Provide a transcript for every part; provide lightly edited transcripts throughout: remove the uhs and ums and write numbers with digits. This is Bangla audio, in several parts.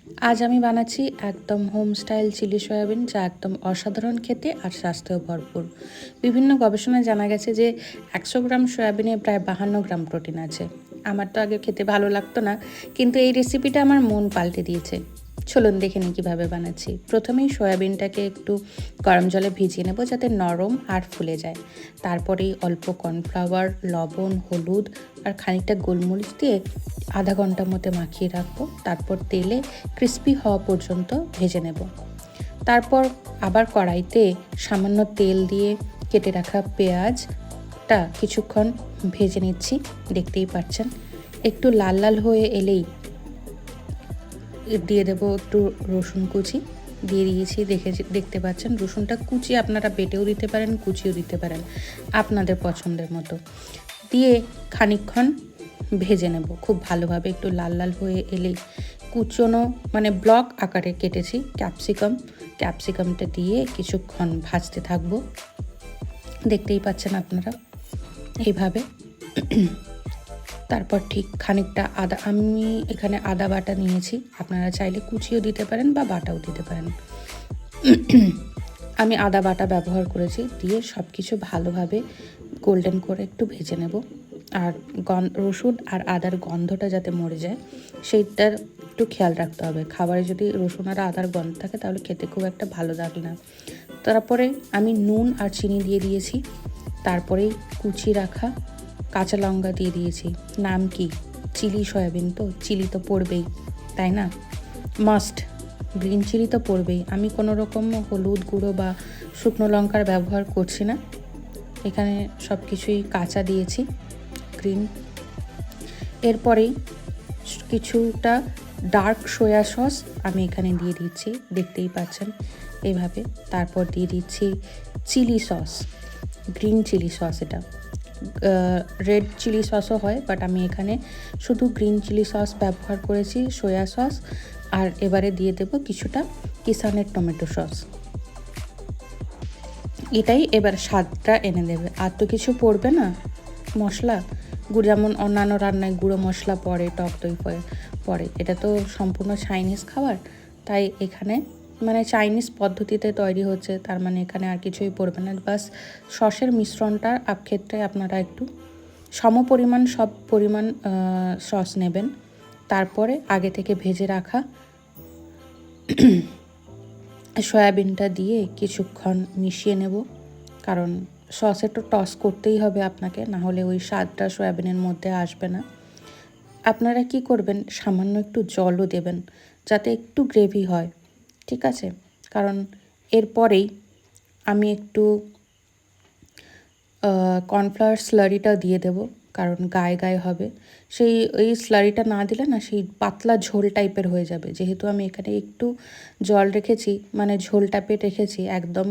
আজ আমি বানাচ্ছি একদম হোম স্টাইল চিলি সয়াবিন, যা একদম অসাধারণ খেতে আর স্বাস্থ্য ভরপুর। বিভিন্ন গবেষণায় জানা গেছে যে 100 গ্রাম সয়াবিনে প্রায় 52 গ্রাম প্রোটিন আছে। আমার তো আগে খেতে ভালো লাগতো না, কিন্তু এই রেসিপিটা আমার মন পাল্টে দিয়েছে। চলুন দেখে নিই কীভাবে বানাচ্ছি। প্রথমেই সয়াবিনটাকে একটু গরম জলে ভিজিয়ে নেব যাতে নরম আর ফুলে যায়। তারপরেই অল্প কর্নফ্লাওয়ার, লবণ, হলুদ আর খানিকটা গোলমরিচ দিয়ে আধা ঘন্টার মধ্যে মাখিয়ে রাখবো। তারপর তেলে ক্রিস্পি হওয়া পর্যন্ত ভেজে নেব। তারপর আবার কড়াইতে সামান্য তেল দিয়ে কেটে রাখা পেঁয়াজটা কিছুক্ষণ ভেজে নিচ্ছি। দেখতেই পাচ্ছেন একটু লাল লাল হয়ে এলেই দিয়ে দেবো একটু রসুন কুচি। দিয়ে দিয়েছি, দেখতে পাচ্ছেন রসুনটা কুচি আপনারা বেটেও দিতে পারেন, কুচিও দিতে পারেন, আপনাদের পছন্দের মতো। দিয়ে খানিকক্ষণ ভেজে নেব খুব ভালোভাবে। একটু লাল লাল হয়ে এলেই কুচনো মানে ব্লক আকারে কেটেছি ক্যাপসিকামটা দিয়ে কিছুক্ষণ ভাজতে থাকবো। দেখতেই পাচ্ছেন আপনারা এইভাবে। তারপর ঠিক খানিকটা আদা, আমি এখানে আদা বাটা নিয়েছি, আপনারা চাইলে কুচিও দিতে পারেন বা বাটাও দিতে পারেন। আমি আদা বাটা ব্যবহার করেছি। দিয়ে সব কিছু ভালোভাবে গোল্ডেন করে একটু ভেজে নেব। আর রসুন আর আদার গন্ধটা যাতে মরে যায় সেইটার একটু খেয়াল রাখতে হবে। খাবারে যদি রসুন আর আদার গন্ধ থাকে তাহলে খেতে খুব একটা ভালো লাগে না। তারপরে আমি নুন আর চিনি দিয়ে দিয়েছি। তারপরেই কুচি রাখা কাঁচা লঙ্কা দিয়ে দিয়েছি। নাম কি, চিলি সয়াবিন, তো চিলি তো পড়বেই, তাই না? মাস্ট, গ্রিন চিলি তো পড়বেই। আমি কোনো রকম হলুদ গুঁড়ো বা শুকনো লঙ্কার ব্যবহার করছি না। এখানে সব কিছুই কাঁচা দিয়েছি, গ্রিন। এরপরেই কিছুটা ডার্ক সয়া সস আমি এখানে দিয়ে দিচ্ছি, দেখতেই পাচ্ছেন এইভাবে। তারপর দিয়ে দিচ্ছি chili sauce, green chili sauce. এটা রেড চিলি সসও হয়, বাট আমি এখানে শুধু গ্রিন চিলি সস ব্যবহার করেছি, সয়া সস। আর এবারে দিয়ে দেব কিছুটা কিষানের টমেটো সস। এটাই এবার স্বাদটা এনে দেবে, আর তো কিছু পড়বে না মশলা। যেমন অন্যান্য রান্নায় গুঁড়ো মশলা পড়ে, টক দই পড়ে, এটা তো সম্পূর্ণ চাইনিজ খাবার। তাই এখানে মানে চাইনিজ পদ্ধতিতে তৈরি হচ্ছে, তার মানে এখানে আর কিছুই পড়বে না। বাস সসের মিশ্রণটার ক্ষেত্রে আপনারা একটু সব পরিমাণ সস নেবেন। তারপরে আগে থেকে ভেজে রাখা সয়াবিনটা দিয়ে কিছুক্ষণ মিশিয়ে নেব, কারণ সসে তো টস করতেই হবে আপনাকে, না হলে ওই স্বাদটা সয়াবিনের মধ্যে আসবে না। আপনারা কি করবেন, সামান্য একটু জলও দেবেন যাতে একটু গ্রেভি হয়, ঠিক আছে? কারণ এরপরেই আমি একটু কর্নফ্লাওয়ার স্লারিটা দিয়ে দেব, কারণ গায়ে গায়ে হবে। এই স্লারিটা না দিলে না সেই পাতলা ঝোল টাইপের হয়ে যাবে। যেহেতু আমি এখানে একটু জল রেখেছি, মানে ঝোল টাইপের রেখেছি, একদম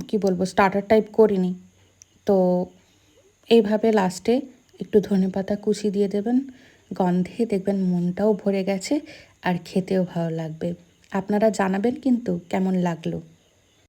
কি বলবো স্টার্টার টাইপ করিনি। তো এইভাবে লাস্টে একটু ধনেপাতা কুচি দিয়ে দেবেন। গন্ধে দেখবেন মনটাও ভরে গেছে আর খেতেও ভালো লাগবে। আপনারা জানাবেন কিন্তু কেমন লাগলো।